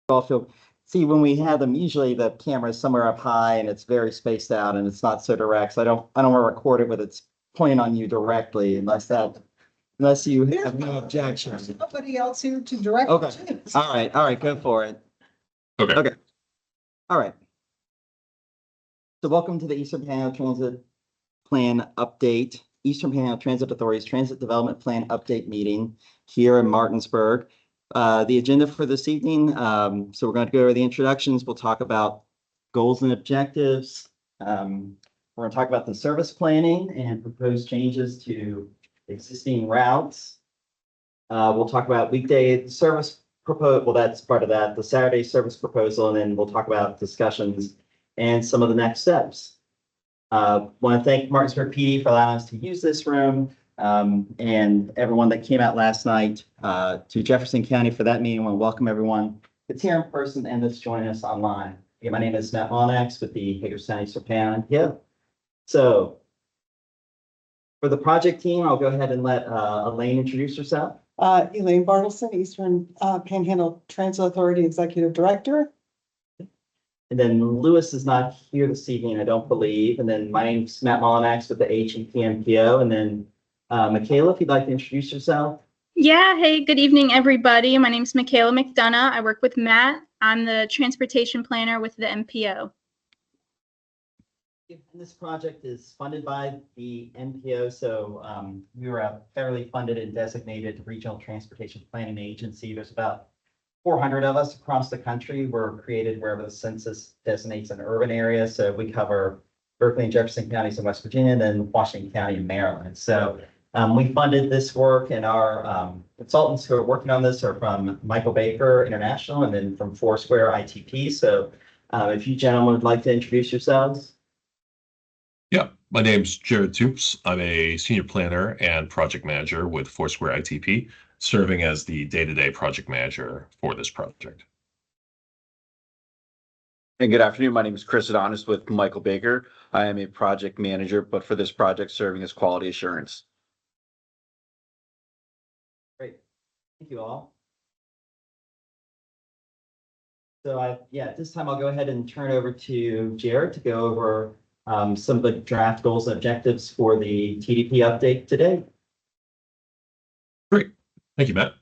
all feel, see, when we have them, usually the camera is somewhere up high and it's very spaced out and it's not so direct. So I don't want to record it with its pointing on you directly unless you have no objections. Somebody else here to direct. Okay. All right, go for it. Okay. All right. So welcome to the Eastern Panhandle Transit Plan Update, Eastern Panhandle Transit Authority's Transit Development Plan Update meeting here in Martinsburg. The agenda for this evening, so we're going to go over the introductions. We'll talk about goals and objectives. We're going to talk about the service planning and proposed changes to existing routes. We'll talk about weekday service proposal. Well, that's part of that, the Saturday service proposal, and then we'll talk about discussions and some of the next steps. Want to thank Martinsburg PD for allowing us to use this room, and everyone that came out last night to Jefferson County for that meeting. I want to welcome everyone that's here in person and that's joining us online. Again, my name is Matt Monax with the Hagerstown Eastern Panhandle. So for the project team, I'll go ahead and let Elaine introduce herself. Elaine Bartleson, Eastern Panhandle Transit Authority Executive Director. And then Lewis is not here this evening, I don't believe. And then my name's Matt Molinax with the HEPMPO. And then Michaela, if you'd like to introduce yourself. Yeah, hey, good evening, everybody. My name is Michaela McDonough. I work with Matt. I'm the transportation planner with the MPO. And this project is funded by the MPO, so we were a federally funded and designated regional transportation planning agency. There's about 400 of us across the country. We're created wherever the census designates an urban area. So we cover Berkeley and Jefferson Counties in West Virginia, and then Washington County in Maryland. So we funded this work, and our consultants who are working on this are from Michael Baker International and then from Foursquare ITP. So if you gentlemen would like to introduce yourselves. Yeah, my name's Jared Toops. I'm a senior planner and project manager with Foursquare ITP, serving as the day-to-day project manager for this project. And good afternoon. My name is Chris Adonis with Michael Baker. I am a project manager, but for this project, serving as quality assurance. Great. Thank you all. So at this time, I'll go ahead and turn over to Jared to go over some of the draft goals and objectives for the TDP update today. Great. Thank you, Matt.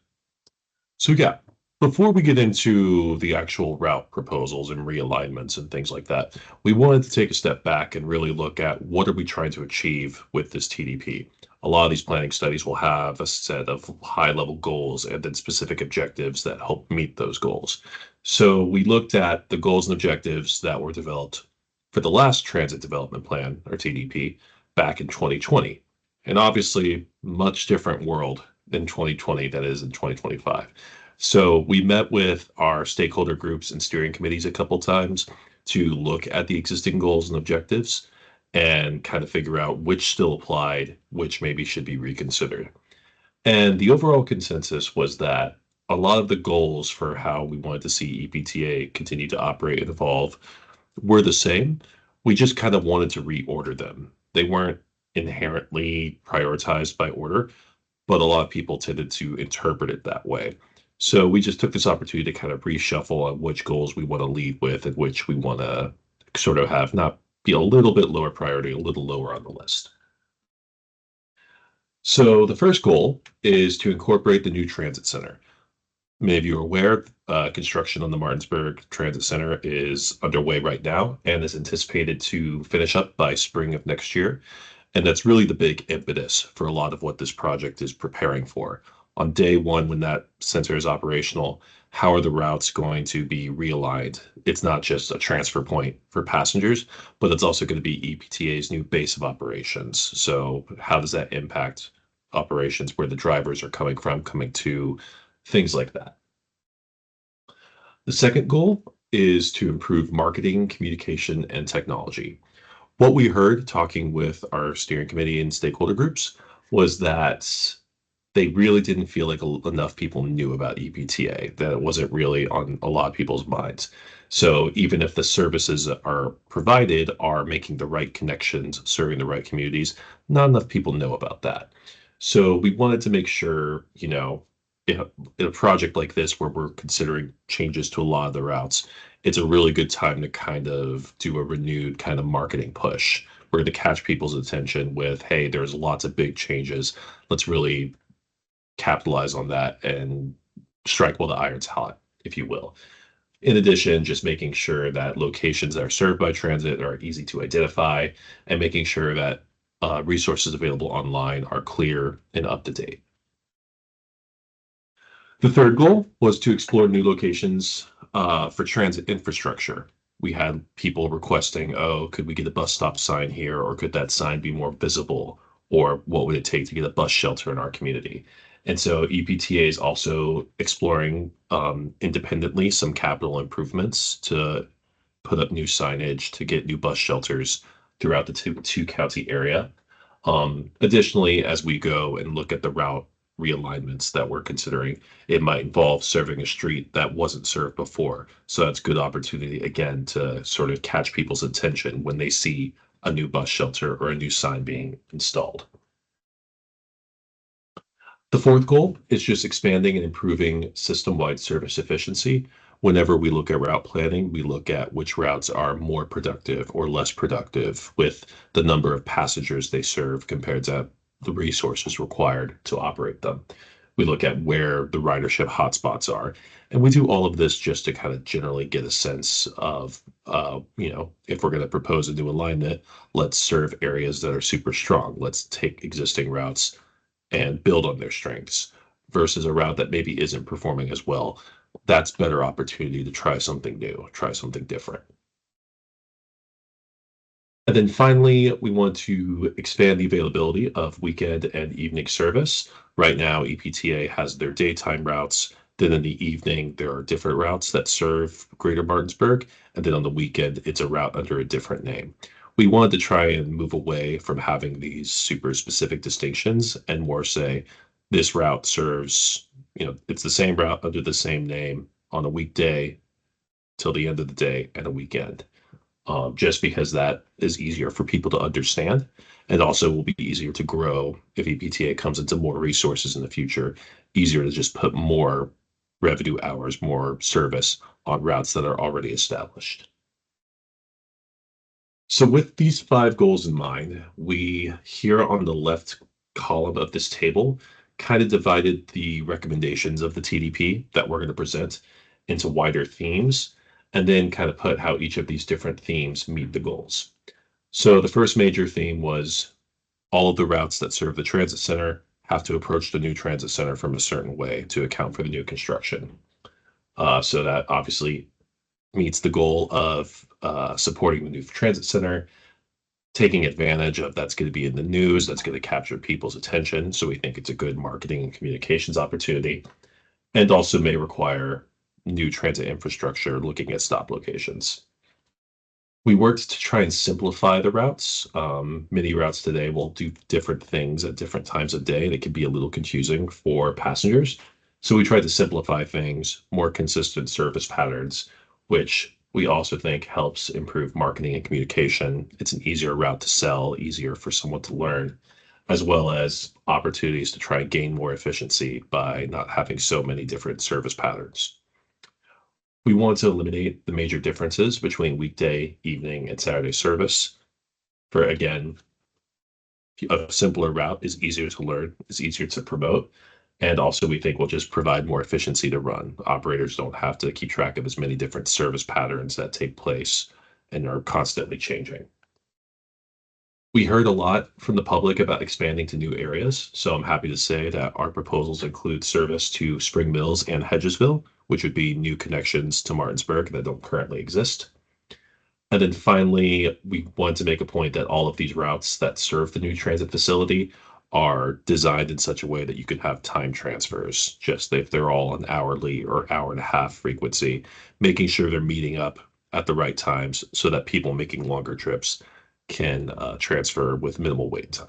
So yeah, before we get into the actual route proposals and realignments and things like that, we wanted to take a step back and really look at what are we trying to achieve with this TDP. A lot of these planning studies will have a set of high-level goals and then specific objectives that help meet those goals. So we looked at the goals and objectives that were developed for the last Transit Development Plan, or TDP, back in 2020. And obviously, much different world in 2020 that is in 2025. So we met with our stakeholder groups and steering committees a couple times to look at the existing goals and objectives and kind of figure out which still applied, which maybe should be reconsidered. And the overall consensus was that a lot of the goals for how we wanted to see EPTA continue to operate and evolve were the same. We just kind of wanted to reorder them. They weren't inherently prioritized by order, but a lot of people tended to interpret it that way. So we just took this opportunity to kind of reshuffle on which goals we want to lead with and which we want to sort of have not be a little bit lower priority, a little lower on the list. So the first goal is to incorporate the new transit center. Many of you are aware, construction on the Martinsburg Transit Center is underway right now and is anticipated to finish up by spring of next year. And that's really the big impetus for a lot of what this project is preparing for. On day one, when that center is operational, how are the routes going to be realigned? It's not just a transfer point for passengers, but it's also going to be EPTA's new base of operations. So how does that impact operations, where the drivers are coming from, coming to, things like that. The second goal is to improve marketing, communication, and technology. What we heard talking with our steering committee and stakeholder groups was that they really didn't feel like enough people knew about EPTA, that it wasn't really on a lot of people's minds. So even if the services are provided are making the right connections, serving the right communities, not enough people know about that. So we wanted to make sure, in a project like this where we're considering changes to a lot of the routes, it's a really good time to kind of do a renewed kind of marketing push. We're going to catch people's attention with, hey, there's lots of big changes. Let's really capitalize on that and strike while the iron's hot, if you will. In addition, just making sure that locations that are served by transit are easy to identify and making sure that resources available online are clear and up to date. The third goal was to explore new locations for transit infrastructure. We had people requesting, oh, could we get a bus stop sign here, or could that sign be more visible, or what would it take to get a bus shelter in our community? And so EPTA is also exploring independently some capital improvements to put up new signage to get new bus shelters throughout the two county area. Additionally, as we go and look at the route realignments that we're considering, it might involve serving a street that wasn't served before. So that's good opportunity again to sort of catch people's attention when they see a new bus shelter or a new sign being installed. The fourth goal is just expanding and improving system-wide service efficiency. Whenever we look at route planning, we look at which routes are more productive or less productive with the number of passengers they serve compared to the resources required to operate them. We look at where the ridership hotspots are, and we do all of this just to kind of generally get a sense of, if we're going to propose a new alignment, let's serve areas that are super strong. Let's take existing routes and build on their strengths versus a route that maybe isn't performing as well. That's better opportunity to try something new, try something different. And then finally, we want to expand the availability of weekend and evening service. Right now, EPTA has their daytime routes. Then in the evening, there are different routes that serve Greater Martinsburg. And then on the weekend, it's a route under a different name. We wanted to try and move away from having these super specific distinctions and more say this route serves, it's the same route under the same name on a weekday till the end of the day and a weekend. Just because that is easier for people to understand and also will be easier to grow if EPTA comes into more resources in the future, easier to just put more revenue hours, more service on routes that are already established. So with these 5 goals in mind, we here on the left column of this table kind of divided the recommendations of the TDP that we're going to present into wider themes, and then kind of put how each of these different themes meet the goals. So the first major theme was all of the routes that serve the transit center have to approach the new transit center from a certain way to account for the new construction. So that obviously meets the goal of supporting the new transit center, taking advantage of that's going to be in the news, that's going to capture people's attention. So we think it's a good marketing and communications opportunity, and also may require new transit infrastructure looking at stop locations. We worked to try and simplify the routes. Many routes today will do different things at different times of day. They can be a little confusing for passengers. So we tried to simplify things, more consistent service patterns, which we also think helps improve marketing and communication. It's an easier route to sell, easier for someone to learn, as well as opportunities to try and gain more efficiency by not having so many different service patterns. We want to eliminate the major differences between weekday, evening, and Saturday service. For again, a simpler route is easier to learn, is easier to promote, and also we think will just provide more efficiency to run. Operators don't have to keep track of as many different service patterns that take place and are constantly changing. We heard a lot from the public about expanding to new areas, so I'm happy to say that our proposals include service to Spring Mills and Hedgesville, which would be new connections to Martinsburg that don't currently exist. And then finally, we want to make a point that all of these routes that serve the new transit facility are designed in such a way that you can have time transfers, just if they're all an hourly or hour and a half frequency, making sure they're meeting up at the right times so that people making longer trips can transfer with minimal wait time.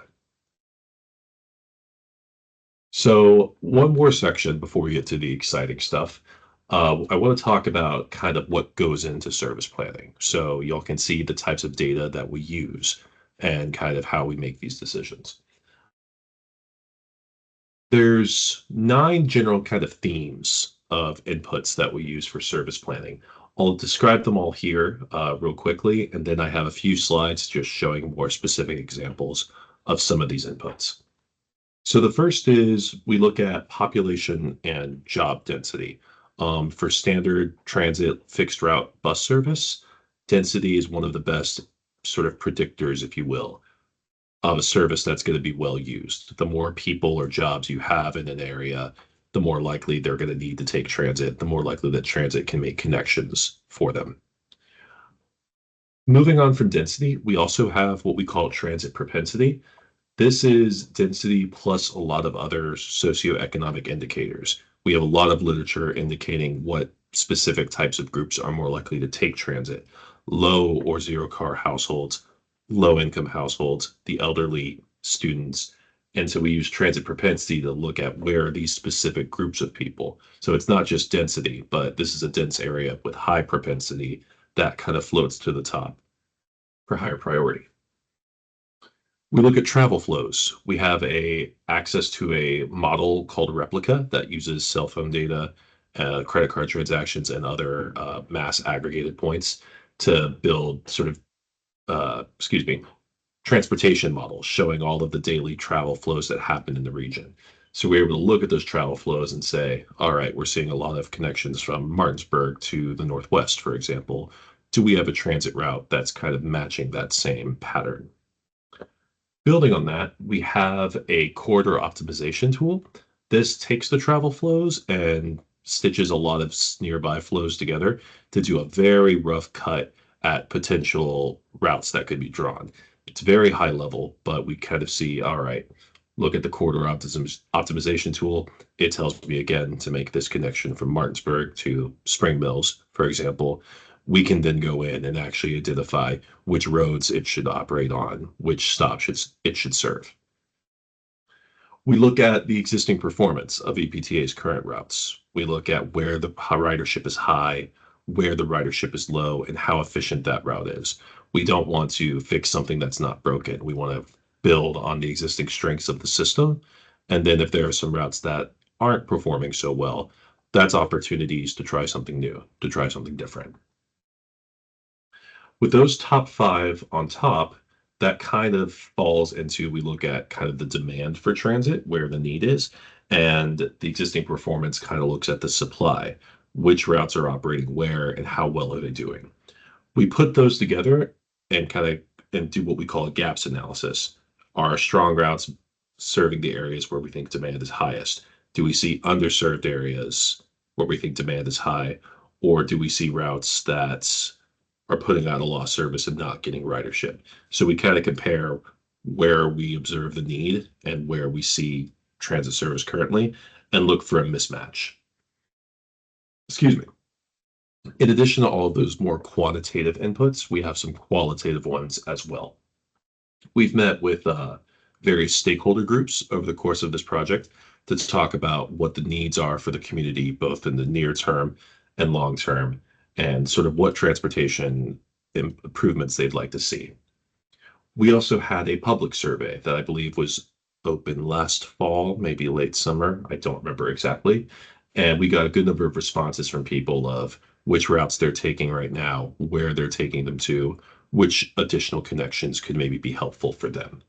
So one more section before we get to the exciting stuff. I want to talk about kind of what goes into service planning. So y'all can see the types of data that we use and kind of how we make these decisions. There's 9 general kind of themes of inputs that we use for service planning. I'll describe them all here real quickly, and then I have a few slides just showing more specific examples of some of these inputs. So the first is we look at population and job density. For standard transit fixed route bus service, density is one of the best sort of predictors, if you will, of a service that's going to be well used. The more people or jobs you have in an area, the more likely they're going to need to take transit, the more likely that transit can make connections for them. Moving on from density, we also have what we call transit propensity. This is density plus a lot of other socioeconomic indicators. We have a lot of literature indicating what specific types of groups are more likely to take transit. Low or zero car households, low income households, the elderly, students. And so we use transit propensity to look at where are these specific groups of people. So it's not just density, but this is a dense area with high propensity that kind of floats to the top for higher priority. We look at travel flows. We have access to a model called Replica that uses cell phone data, credit card transactions, and other mass aggregated points to build sort of, transportation models showing all of the daily travel flows that happen in the region. So we're able to look at those travel flows and say, all right, we're seeing a lot of connections from Martinsburg to the Northwest, for example. Do we have a transit route that's kind of matching that same pattern? Building on that, we have a corridor optimization tool. This takes the travel flows and stitches a lot of nearby flows together to do a very rough cut at potential routes that could be drawn. It's very high level, but we kind of see, all right, look at the corridor optimization tool. It tells me again to make this connection from Martinsburg to Spring Mills, for example. We can then go in and actually identify which roads it should operate on, which stops it should serve. We look at the existing performance of EPTA's current routes. We look at where the ridership is high, where the ridership is low, and how efficient that route is. We don't want to fix something that's not broken. We want to build on the existing strengths of the system. And then if there are some routes that aren't performing so well, that's opportunities to try something new, to try something different. With those top 5 on top, that kind of falls into, we look at kind of the demand for transit, where the need is, and the existing performance kind of looks at the supply, which routes are operating where and how well are they doing. We put those together and do what we call a gaps analysis. Are strong routes serving the areas where we think demand is highest? Do we see underserved areas where we think demand is high? Or do we see routes that are putting out a lost service and not getting ridership? So we kind of compare where we observe the need and where we see transit service currently and look for a mismatch. Excuse me. In addition to all of those more quantitative inputs, we have some qualitative ones as well. We've met with various stakeholder groups over the course of this project to talk about what the needs are for the community, both in the near term and long term, and sort of what transportation improvements they'd like to see. We also had a public survey that I believe was open last fall, maybe late summer. I don't remember exactly. And we got a good number of responses from people of which routes they're taking right now, where they're taking them to, which additional connections could maybe be helpful for them.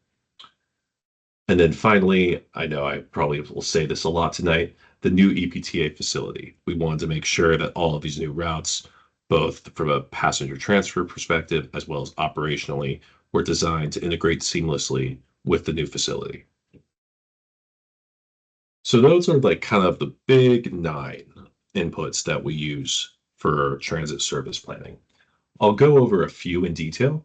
And then finally, I know I probably will say this a lot tonight, the new EPTA facility. We wanted to make sure that all of these new routes, both from a passenger transfer perspective as well as operationally, were designed to integrate seamlessly with the new facility. So those are like kind of the big 9 inputs that we use for transit service planning. I'll go over a few in detail.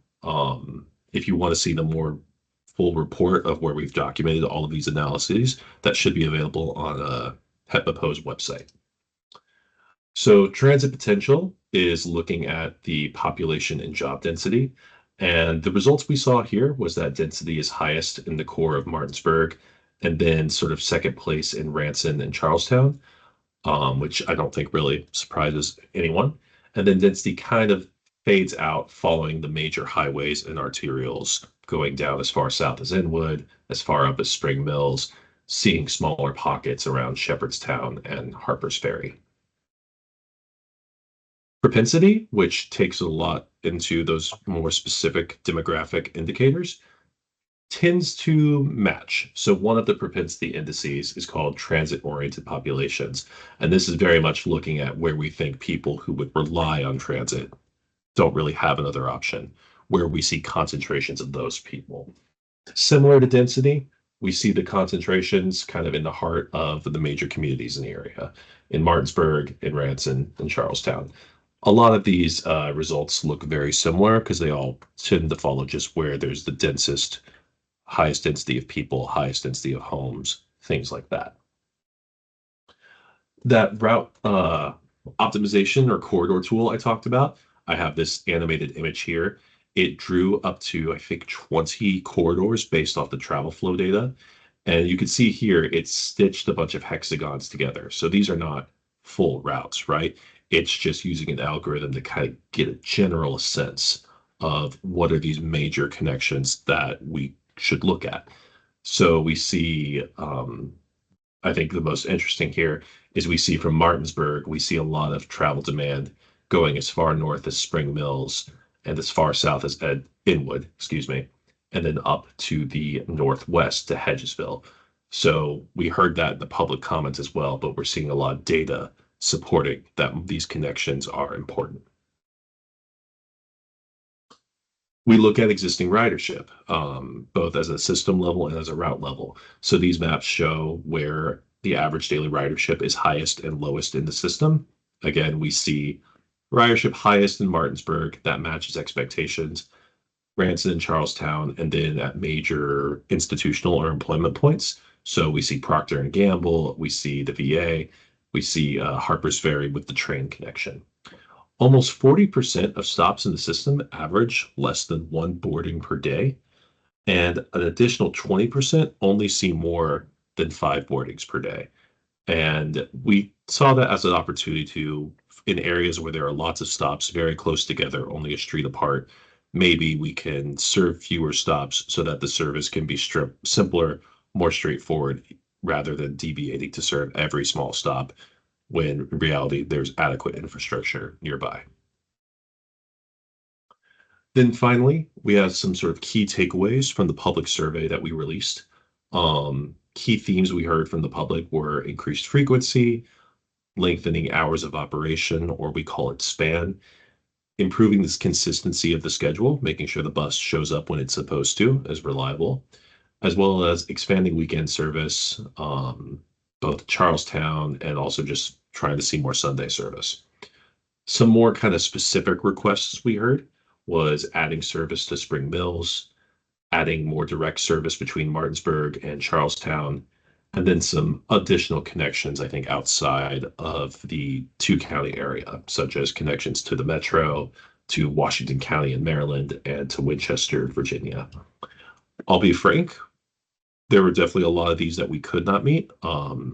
If you want to see the more full report of where we've documented all of these analyses, that should be available on HEPMPO's website. So transit potential is looking at the population and job density. And the results we saw here was that density is highest in the core of Martinsburg, and then sort of second place in Ranson and Charlestown, which I don't think really surprises anyone. And then density kind of fades out following the major highways and arterials, going down as far south as Inwood, as far up as Spring Mills, seeing smaller pockets around Shepherdstown and Harper's Ferry. Propensity, which takes a lot into those more specific demographic indicators, tends to match. So one of the propensity indices is called transit-oriented populations. And this is very much looking at where we think people who would rely on transit don't really have another option, where we see concentrations of those people. Similar to density, we see the concentrations kind of in the heart of the major communities in the area, in Martinsburg, in Ranson, and Charlestown. A lot of these results look very similar because they all tend to follow just where there's the densest, highest density of people, highest density of homes, things like that. That route optimization or corridor tool I talked about, I have this animated image here. It drew up to, I think, 20 corridors based off the travel flow data. And you can see here, it's stitched a bunch of hexagons together. So these are not full routes, right? It's just using an algorithm to kind of get a general sense of what are these major connections that we should look at. So we see, I think the most interesting here is we see from Martinsburg, we see a lot of travel demand going as far north as Spring Mills and as far south as Inwood, and then up to the northwest to Hedgesville. So we heard that in the public comments as well, but we're seeing a lot of data supporting that these connections are important. We look at existing ridership, both as a system level and as a route level. So these maps show where the average daily ridership is highest and lowest in the system. Again, we see ridership highest in Martinsburg, that matches expectations, Ranson and Charlestown, and then at major institutional or employment points. So we see Procter and Gamble, we see the VA, we see Harper's Ferry with the train connection. Almost 40% of stops in the system average less than one boarding per day, and an additional 20% only see more than 5 boardings per day. And we saw that as an opportunity to, in areas where there are lots of stops very close together, only a street apart, maybe we can serve fewer stops so that the service can be simpler, more straightforward, rather than deviating to serve every small stop when in reality there's adequate infrastructure nearby. Then finally, we have some sort of key takeaways from the public survey that we released. Key themes we heard from the public were increased frequency, lengthening hours of operation, or we call it span, improving this consistency of the schedule, making sure the bus shows up when it's supposed to, is reliable, as well as expanding weekend service, both Charlestown and also just trying to see more Sunday service. Some more kind of specific requests we heard was adding service to Spring Mills, adding more direct service between Martinsburg and Charlestown, and then some additional connections, I think, outside of the 2-county area, such as connections to the Metro, to Washington County in Maryland, and to Winchester, Virginia. I'll be frank, there were definitely a lot of these that we could not meet.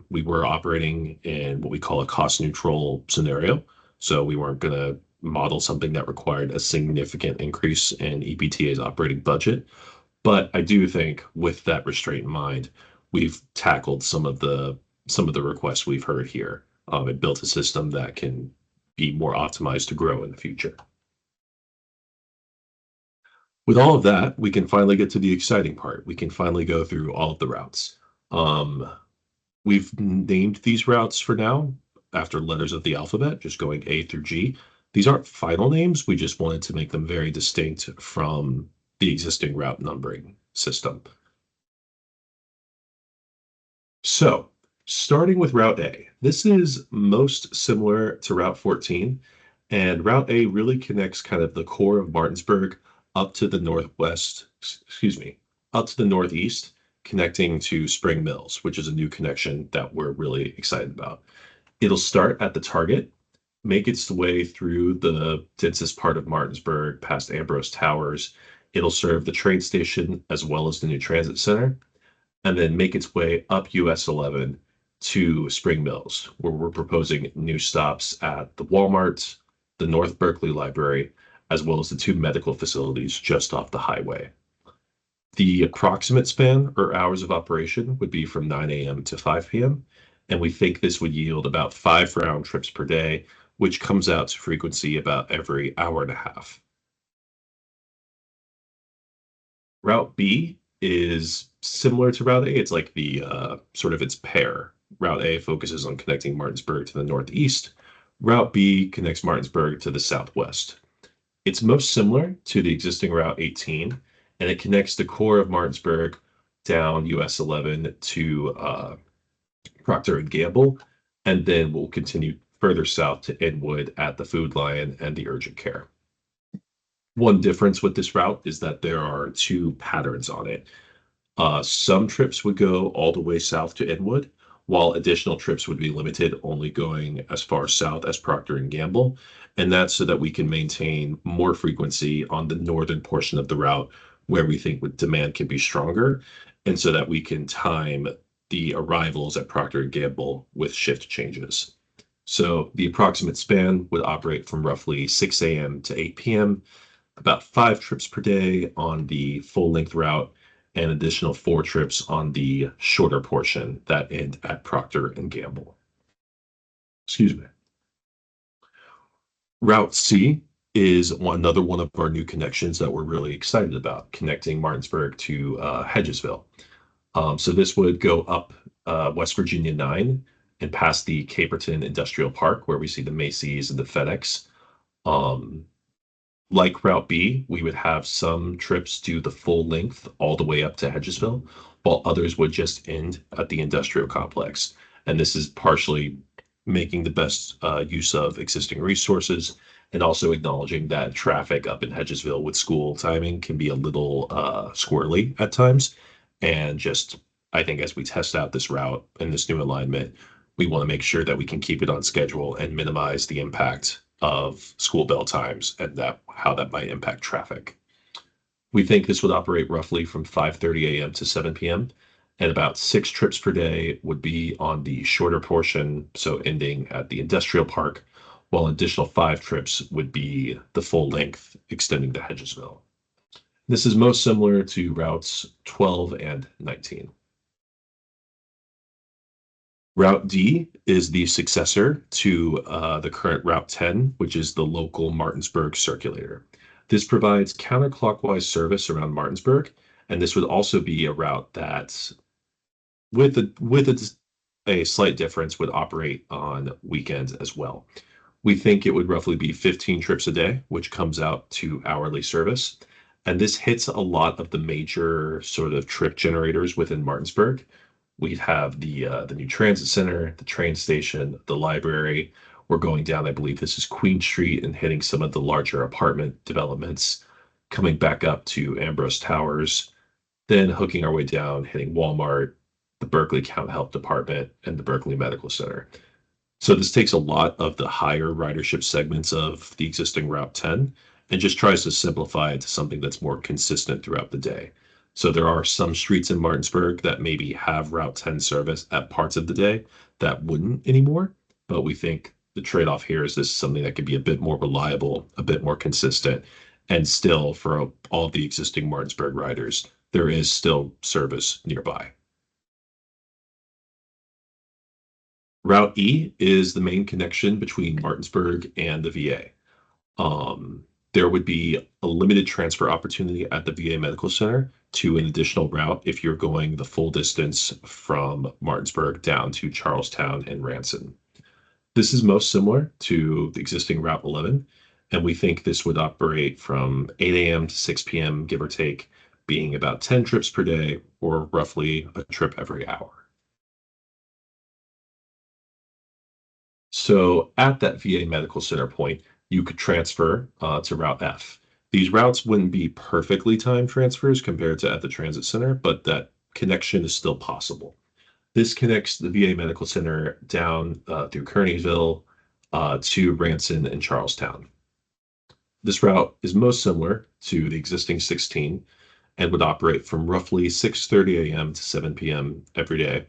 We were operating in what we call a cost neutral scenario. So we weren't going to model something that required a significant increase in EPTA's operating budget. But I do think with that restraint in mind, we've tackled some of the requests we've heard here. It built a system that can be more optimized to grow in the future. With all of that, we can finally get to the exciting part. We can finally go through all of the routes. We've named these routes for now after letters of the alphabet, just going A through G. These aren't final names. We just wanted to make them very distinct from the existing route numbering system. So, starting with Route A, this is most similar to Route 14, and Route A really connects kind of the core of Martinsburg up to the northeast, connecting to Spring Mills, which is a new connection that we're really excited about. It'll start at the Target, make its way through the densest part of Martinsburg, past Ambrose Towers. It'll serve the train station as well as the new transit center, and then make its way up US 11 to Spring Mills, where we're proposing new stops at the Walmart, the North Berkeley Library, as well as the 2 medical facilities just off the highway. The approximate span or hours of operation would be from 9 a.m. to 5 p.m. And we think this would yield about 5 round trips per day, which comes out to frequency about every hour and a half. Route B is similar to Route A. It's like the sort of its pair. Route A focuses on connecting Martinsburg to the northeast. Route B connects Martinsburg to the southwest. It's most similar to the existing Route 18, and it connects the core of Martinsburg down US 11 to Procter and Gamble, and then we'll continue further south to Inwood at the Food Lion and the Urgent Care. One difference with this route is that there are two patterns on it. Some trips would go all the way south to Inwood, while additional trips would be limited, only going as far south as Procter and Gamble. And that's so that we can maintain more frequency on the northern portion of the route where we think demand can be stronger, and so that we can time the arrivals at Procter and Gamble with shift changes. So the approximate span would operate from roughly 6 a.m. to 8 p.m., about 5 trips per day on the full length route, and additional 4 trips on the shorter portion that end at Procter and Gamble. Excuse me. Route C is another one of our new connections that we're really excited about, connecting Martinsburg to Hedgesville. So this would go up West Virginia 9 and past the Caperton Industrial Park, where we see the Macy's and the FedEx. Like Route B, we would have some trips do the full length all the way up to Hedgesville, while others would just end at the industrial complex. And this is partially making the best use of existing resources, and also acknowledging that traffic up in Hedgesville with school timing can be a little squirrely at times. And just, I think as we test out this route and this new alignment, we want to make sure that we can keep it on schedule and minimize the impact of school bell times and how that might impact traffic. We think this would operate roughly from 5:30 a.m. to 7 p.m. and about 6 trips per day would be on the shorter portion, so ending at the industrial park, while additional 5 trips would be the full length extending to Hedgesville. This is most similar to routes 12 and 19. Route D is the successor to the current Route 10, which is the local Martinsburg circulator. This provides counterclockwise service around Martinsburg, and this would also be a route that, with a slight difference, would operate on weekends as well. We think it would roughly be 15 trips a day, which comes out to hourly service. And this hits a lot of the major sort of trip generators within Martinsburg. We'd have the new transit center, the train station, the library. We're going down, I believe this is Queen Street, and hitting some of the larger apartment developments, coming back up to Ambrose Towers, then hooking our way down, hitting Walmart, the Berkeley County Health Department, and the Berkeley Medical Center. So this takes a lot of the higher ridership segments of the existing Route 10 and just tries to simplify it to something that's more consistent throughout the day. So there are some streets in Martinsburg that maybe have Route 10 service at parts of the day that wouldn't anymore. But we think the trade-off here is this is something that could be a bit more reliable, a bit more consistent, and still for all the existing Martinsburg riders, there is still service nearby. Route E is the main connection between Martinsburg and the VA. There would be a limited transfer opportunity at the VA Medical Center to an additional route if you're going the full distance from Martinsburg down to Charlestown and Ranson. This is most similar to the existing Route 11, and we think this would operate from 8 a.m. to 6 p.m., give or take, being about 10 trips per day or roughly a trip every hour. So at that VA Medical Center point, you could transfer to Route F. These routes wouldn't be perfectly timed transfers compared to at the transit center, but that connection is still possible. This connects the VA Medical Center down through Kearneysville to Ranson and Charlestown. This route is most similar to the existing 16 and would operate from roughly 6:30 a.m. to 7 p.m. every day.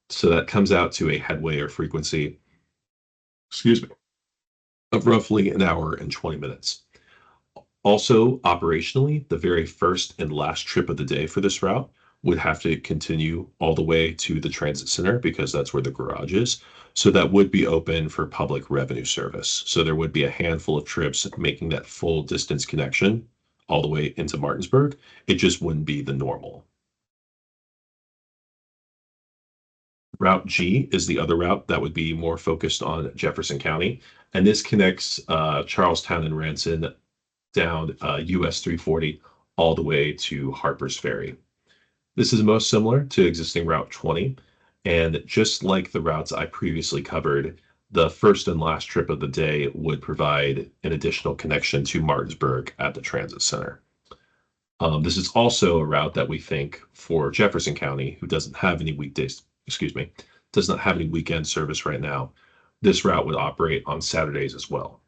So that comes out to a headway or frequency, of roughly an hour and 20 minutes. Also, operationally, the very first and last trip of the day for this route would have to continue all the way to the transit center because that's where the garage is. So that would be open for public revenue service. So there would be a handful of trips making that full distance connection all the way into Martinsburg. It just wouldn't be the normal. Route G is the other route that would be more focused on Jefferson County. And this connects Charlestown and Ranson down US 340 all the way to Harper's Ferry. This is most similar to existing Route 20. And just like the routes I previously covered, the first and last trip of the day would provide an additional connection to Martinsburg at the transit center. This is also a route that we think for Jefferson County, who doesn't have any does not have any weekend service right now. This route would operate on Saturdays as well.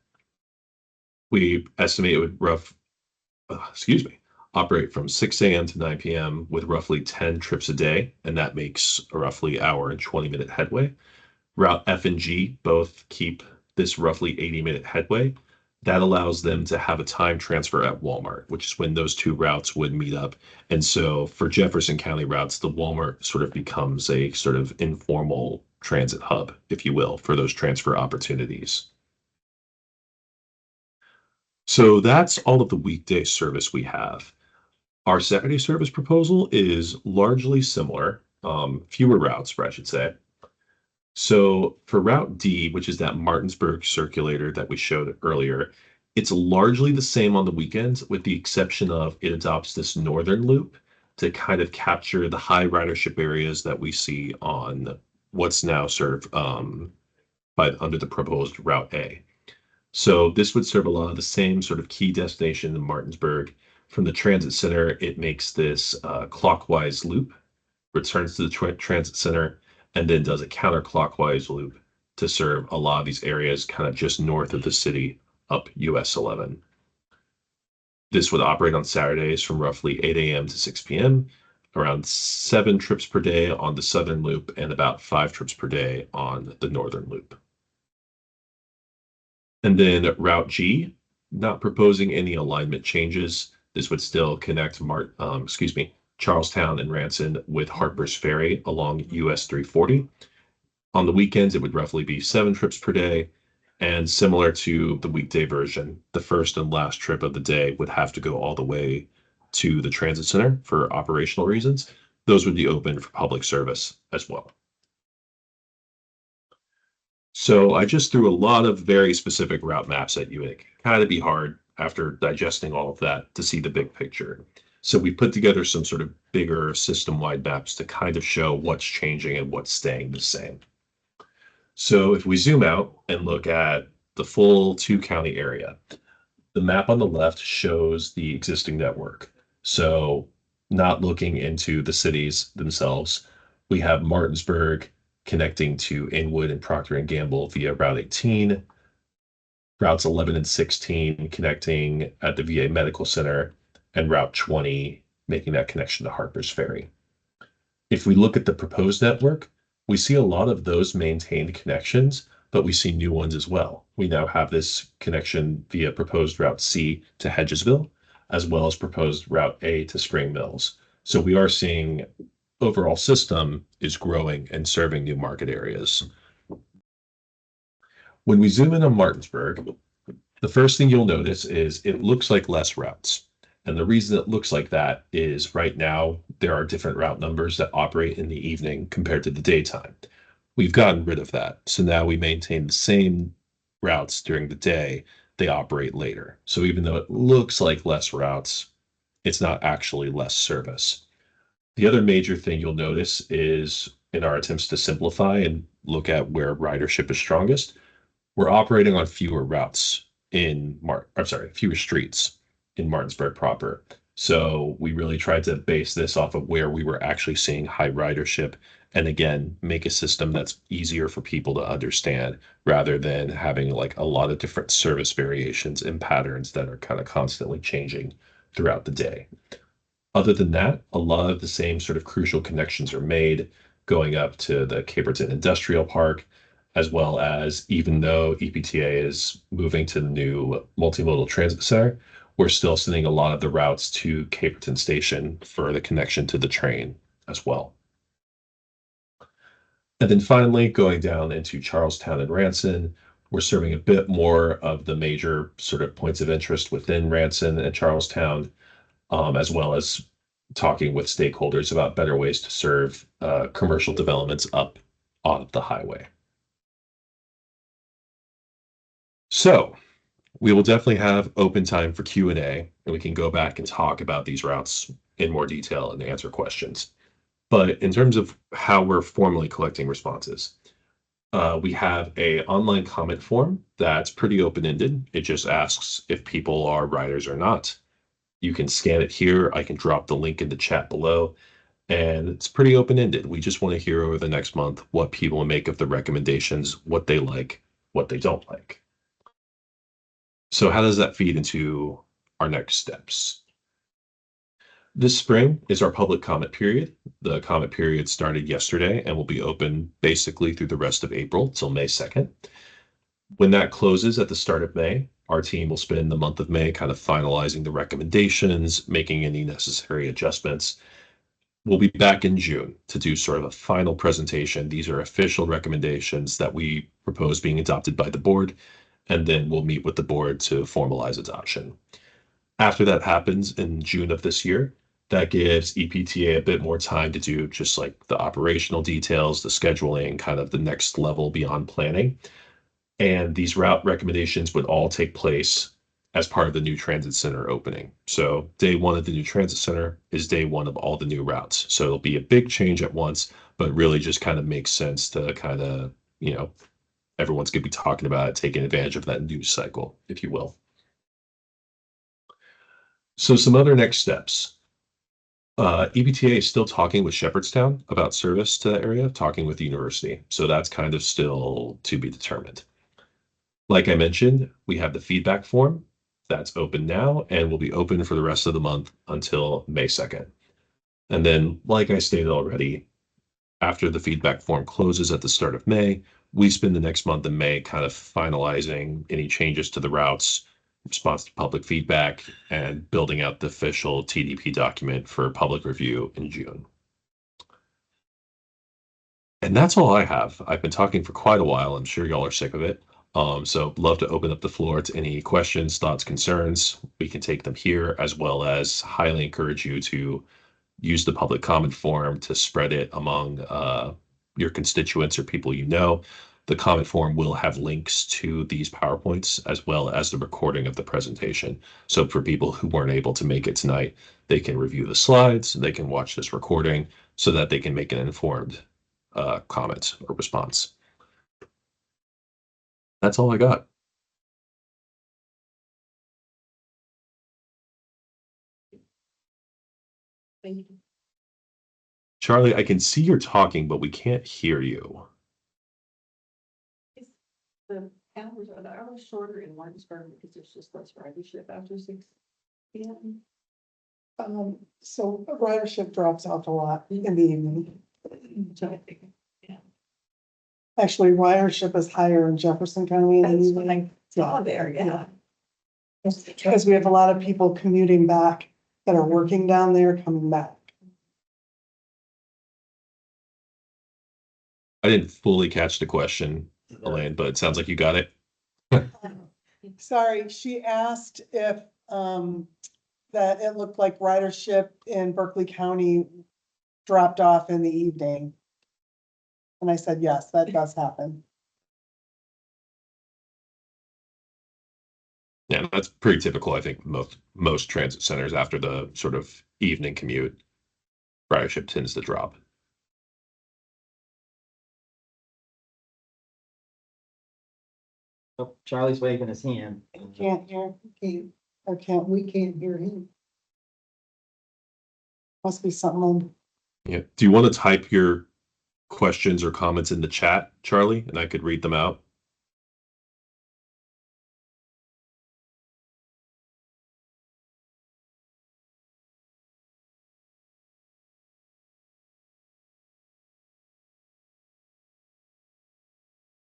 We estimate it would operate from 6 a.m. to 9 p.m. with roughly 10 trips a day, and that makes a roughly hour and 20-minute headway. Route F and G both keep this roughly 80-minute headway. That allows them to have a time transfer at Walmart, which is when those two routes would meet up. And so for Jefferson County routes, the Walmart sort of becomes a sort of informal transit hub, if you will, for those transfer opportunities. So that's all of the weekday service we have. Our Saturday service proposal is largely similar, fewer routes, I should say. So for Route D, which is that Martinsburg circulator that we showed earlier, it's largely the same on the weekends, with the exception of it adopts this northern loop to kind of capture the high ridership areas that we see on what's now served under the proposed Route A. So this would serve a lot of the same sort of key destination in Martinsburg. From the transit center, it makes this clockwise loop, returns to the transit center, and then does a counterclockwise loop to serve a lot of these areas kind of just north of the city up US 11. This would operate on Saturdays from roughly 8 a.m. to 6 p.m., around 7 trips per day on the southern loop, and about 5 trips per day on the northern loop. And then Route G, not proposing any alignment changes. This would still connect Charlestown and Ranson with Harper's Ferry along US 340. On the weekends, it would roughly be 7 trips per day. And similar to the weekday version, the first and last trip of the day would have to go all the way to the transit center for operational reasons. Those would be open for public service as well. So I just threw a lot of very specific route maps at you. It can kind of be hard after digesting all of that to see the big picture. So we put together some sort of bigger system-wide maps to kind of show what's changing and what's staying the same. So if we zoom out and look at the full 2-county area, the map on the left shows the existing network. So not looking into the cities themselves, we have Martinsburg connecting to Inwood and Procter & Gamble via Route 18, routes 11 and 16 connecting at the VA Medical Center, and Route 20 making that connection to Harper's Ferry. If we look at the proposed network, we see a lot of those maintained connections, but we see new ones as well. We now have this connection via proposed Route C to Hedgesville, as well as proposed Route A to Spring Mills. So we are seeing overall system is growing and serving new market areas. When we zoom in on Martinsburg, the first thing you'll notice is it looks like less routes. And the reason it looks like that is right now there are different route numbers that operate in the evening compared to the daytime. We've gotten rid of that. So now we maintain the same routes during the day, they operate later. So even though it looks like less routes, it's not actually less service. The other major thing you'll notice is in our attempts to simplify and look at where ridership is strongest, we're operating on fewer routes fewer streets in Martinsburg proper. So we really tried to base this off of where we were actually seeing high ridership, and again, make a system that's easier for people to understand rather than having like a lot of different service variations and patterns that are kind of constantly changing throughout the day. Other than that, a lot of the same sort of crucial connections are made going up to the Caperton Industrial Park, as well as even though EPTA is moving to the new multimodal transit center, we're still sending a lot of the routes to Caperton Station for the connection to the train as well. And then finally, going down into Charlestown and Ranson, we're serving a bit more of the major sort of points of interest within Ranson and Charlestown, as well as talking with stakeholders about better ways to serve commercial developments up on the highway. So we will definitely have open time for Q&A, and we can go back and talk about these routes in more detail and answer questions. But in terms of how we're formally collecting responses, we have a online comment form that's pretty open-ended. It just asks if people are riders or not. You can scan it here. I can drop the link in the chat below, and it's pretty open-ended. We just want to hear over the next month what people make of the recommendations, what they like, what they don't like. So how does that feed into our next steps? This spring is our public comment period. The comment period started yesterday and will be open basically through the rest of April till May 2nd. When that closes at the start of May, our team will spend the month of May kind of finalizing the recommendations, making any necessary adjustments. We'll be back in June to do sort of a final presentation. These are official recommendations that we propose being adopted by the board, and then we'll meet with the board to formalize adoption. After that happens in June of this year, that gives EPTA a bit more time to do just like the operational details, the scheduling, kind of the next level beyond planning. And these route recommendations would all take place as part of the new transit center opening. So day one of the new transit center is day one of all the new routes. So it'll be a big change at once, but really just kind of makes sense to kind of, you know, everyone's going to be talking about it, taking advantage of that news cycle, if you will. So some other next steps. EPTA is still talking with Shepherdstown about service to that area, talking with the university. So that's kind of still to be determined. Like I mentioned, we have the feedback form that's open now and will be open for the rest of the month until May 2nd. And then, like I stated already, after the feedback form closes at the start of May, we spend the next month in May kind of finalizing any changes to the routes, response to public feedback, and building out the official TDP document for public review in June. And that's all I have. I've been talking for quite a while. I'm sure y'all are sick of it. So love to open up the floor to any questions, thoughts, concerns. We can take them here, as well as highly encourage you to use the public comment form to spread it among your constituents or people you know. The comment form will have links to these PowerPoints as well as the recording of the presentation. So for people who weren't able to make it tonight, they can review the slides, they can watch this recording so that they can make an informed comment or response. That's all I got. Thank you. Charlie, I can see you're talking, but we can't hear you. The hours are the hours shorter in Martinsburg because there's just less ridership after 6 p.m. So ridership drops off a lot in the evening. Yeah. Actually, ridership is higher in Jefferson County. That's when I saw there, yeah. Because we have a lot of people commuting back that are working down there coming back. I didn't fully catch the question, Elaine, but it sounds like you got it. Sorry, she asked if that it looked like ridership in Berkeley County dropped off in the evening. And I said, yes, that does happen. Yeah, that's pretty typical. I think most transit centers after the sort of evening commute, ridership tends to drop. Oh, Charlie's waving his hand. Can't hear, we can't hear him. Must be something. Yeah. Do you want to type your questions or comments in the chat, Charlie, and I could read them out?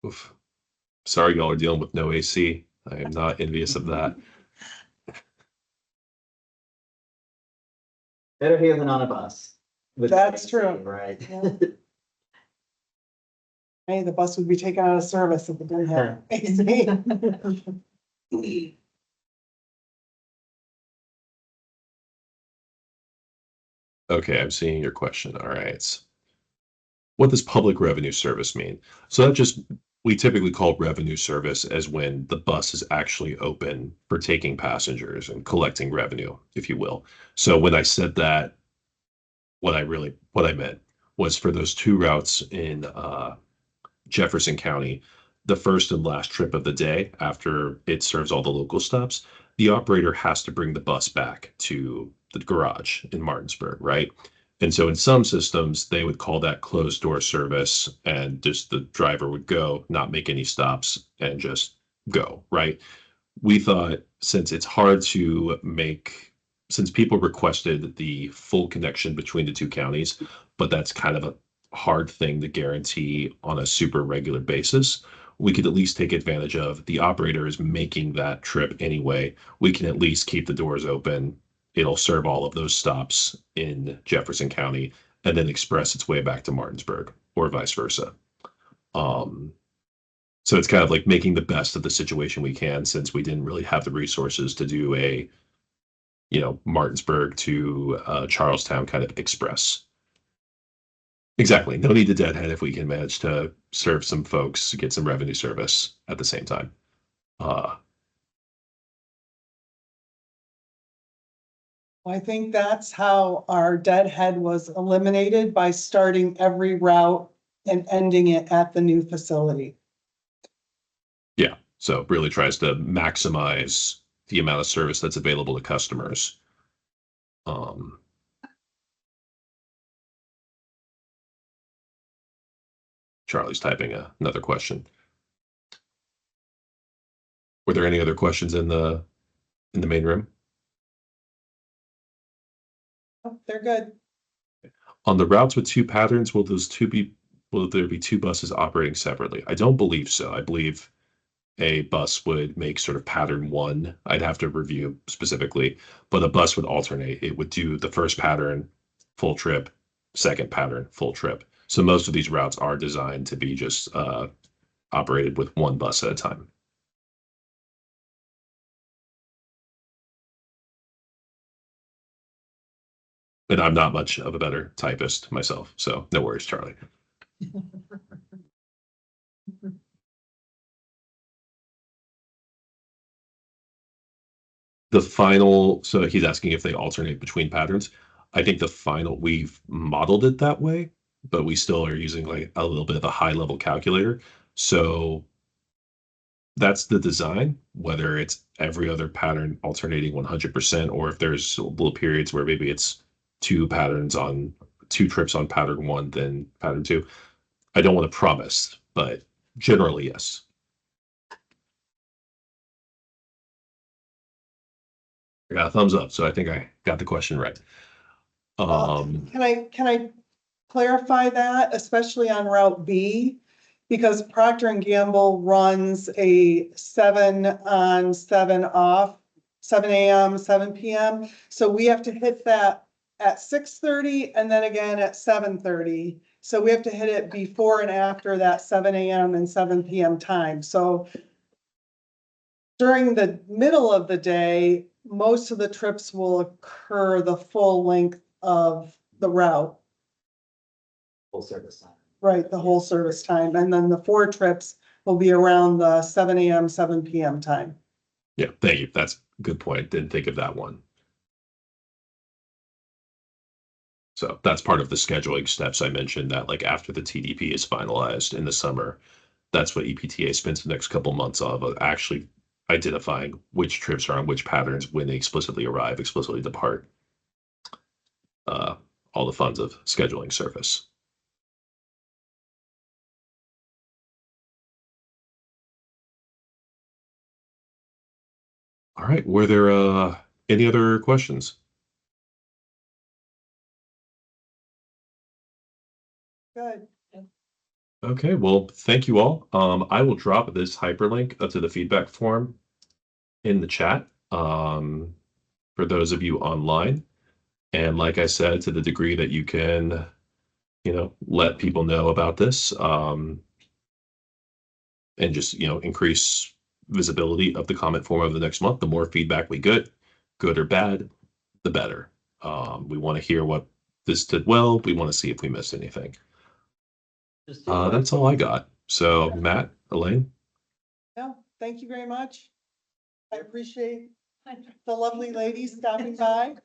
Oof. Sorry, y'all are dealing with no AC. I am not envious of that. Better here than on a bus. With That's AC, true. Right. Yeah. Hey, the bus would be taken out of service if it didn't have AC. Okay, I'm seeing your question. All right. What does public revenue service mean? So that just, we typically call revenue service as when the bus is actually open for taking passengers and collecting revenue, if you will. So when I said that, what I meant was for those two routes in Jefferson County, the first and last trip of the day after it serves all the local stops, the operator has to bring the bus back to the garage in Martinsburg, right? And so in some systems, they would call that closed door service and just the driver would go, not make any stops and just go, right? We thought since it's hard to make, since people requested the full connection between the two counties, but that's kind of a hard thing to guarantee on a super regular basis, we could at least take advantage of the operator is making that trip anyway. We can at least keep the doors open. It'll serve all of those stops in Jefferson County and then express its way back to Martinsburg or vice versa. So it's kind of like making the best of the situation we can since we didn't really have the resources to do a, Martinsburg to Charlestown kind of express. Exactly. No need to deadhead if we can manage to serve some folks, get some revenue service at the same time. I think that's how our deadhead was eliminated, by starting every route and ending it at the new facility. Yeah. So it really tries to maximize the amount of service that's available to customers. Charlie's typing another question. Were there any other questions in the main room? Oh, they're good. On the routes with two patterns, will there be two buses operating separately? I don't believe so. I believe a bus would make sort of pattern one. I'd have to review specifically, but a bus would alternate. It would do the first pattern, full trip, second pattern, full trip. So most of these routes are designed to be just operated with one bus at a time. And I'm not much of a better typist myself, so no worries, Charlie. The final, so he's asking if they alternate between patterns. I think we've modeled it that way, but we still are using like a little bit of a high level calculator. So that's the design, whether it's every other pattern alternating 100%, or if there's little periods where maybe it's two trips on pattern one, then pattern two. I don't want to promise, but generally, yes. I got a thumbs up, so I think I got the question right. Can I clarify that, especially on Route B? Because Procter and Gamble runs a 7 on, 7 off, 7 AM, 7 PM. So we have to hit that at 6:30 and then again at 7:30. So we have to hit it before and after that 7 AM and 7 PM time. So during the middle of the day, most of the trips will occur the full length of the route. Full service time. Right, the whole service time, and then the 4 trips will be around the 7 AM, 7 PM time. Yeah, thank you. That's a good point. Didn't think of that one. So that's part of the scheduling steps I mentioned, that like after the TDP is finalized in the summer, that's what EPTA spends the next couple months of actually identifying which trips are on which patterns, when they explicitly arrive, explicitly depart. All the funds of scheduling service. All right, were there any other questions? Good. Okay, well, thank you all. I will drop this hyperlink to the feedback form in the chat for those of you online. And like I said, to the degree that you can, let people know about this, and just, increase visibility of the comment form over the next month, the more feedback we get, good or bad, the better. We want to hear what this did well. We want to see if we missed anything. That's all I got. So Matt, Elaine, No, thank you very much. I appreciate the lovely ladies stopping by.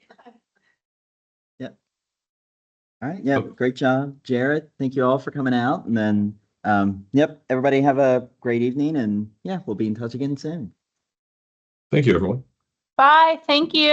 All right, yeah, great job, Jared. Thank you all for coming out. And then, yep, everybody have a great evening and yeah, we'll be in touch again soon. thank you, everyone. Bye. Thank you.